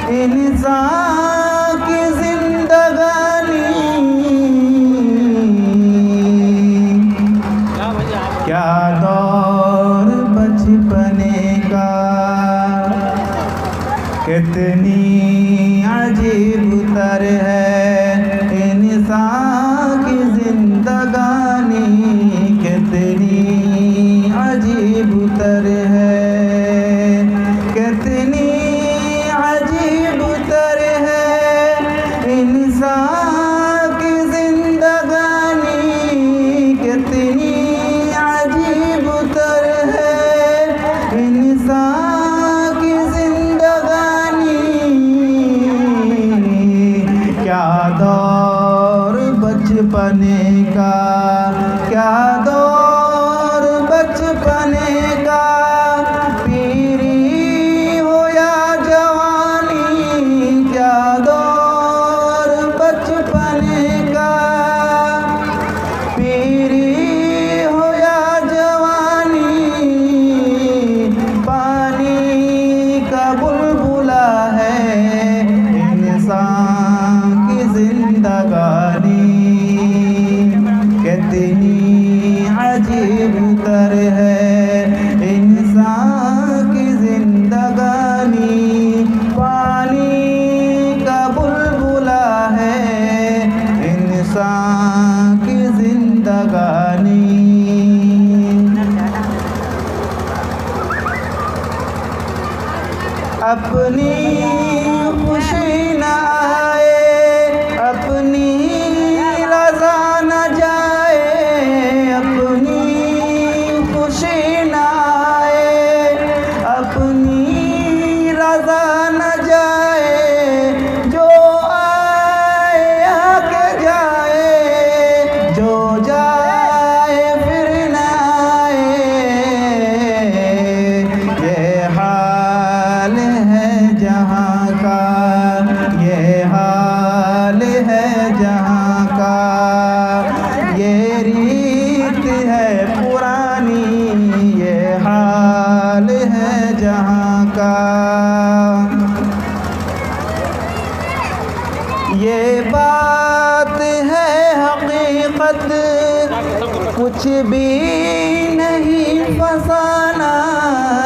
इंसान की जिंदगानी क्या दौर बचपने का, कितनी अजीब तर है इंसान की जिंदगानी, कितनी अजीब तर है, कितनी अजीब तर है इंसान की जिंदगानी, कितनी अजीब तर है इंसान की जिंदगानी। क्या दौर बचपने का, क्या दौर बचपने का, पीरी हो या जवानी, क्या दौर बचपने का, पीरी हो या जवानी, पानी का बुलबुला है इंसान की जिंदगानी, कितनी अजीब तर है इंसान की जिंदगानी, पानी का बुलबुला है इंसान की जिंदगानी। अपनी खुशी न आए, अपनी रज़ा न जाए, अपनी खुशी न आए, अपनी रज़ा न जाए, जो आए आके जाए, जो जाए फिर न आए, ये हाल है जहाँ का, ये हाल है जहाँ का, ये रीत है पुरानी, ये हाल है जहाँ का। ये बात है हकीकत, कुछ भी नहीं फसाना,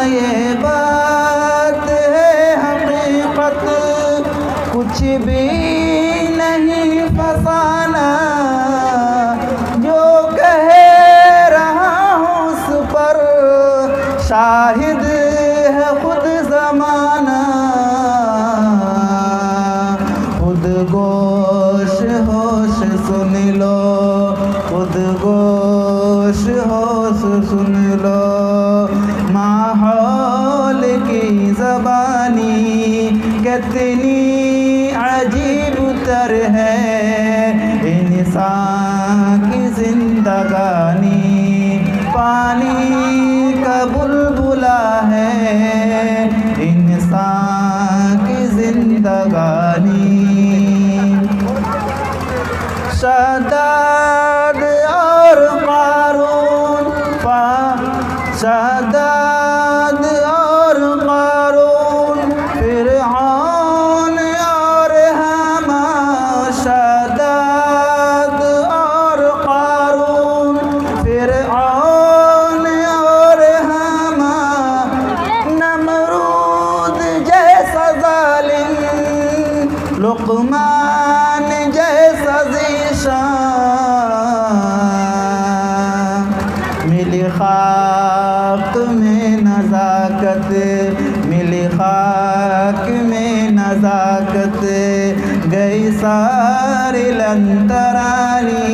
ये बात है हकीकत, कुछ भी नहीं फसाना, जो कह रहा हूँ उस पर शाहिद है खुद ज़माना, खुद गोश होश सुन लो, खुद गोश होश सुन लो, माहौल की ज़बानी कितनी अजीब तर है इंसान की जिंदगानी, पानी का बुलबुला है इंसान की जिंदगानी। शद्दाद और क़ारून, शद्दाद और क़ारून, फ़िरऔन और हामान, शद्दाद और क़ारून, फ़िरऔन और हामान, नमरूद जैसा ज़ालिम, लुक़मान जैसा मिली खाक में नज़ाकत, मिली खाक में नज़ाकत, गई सारी लंतरानी,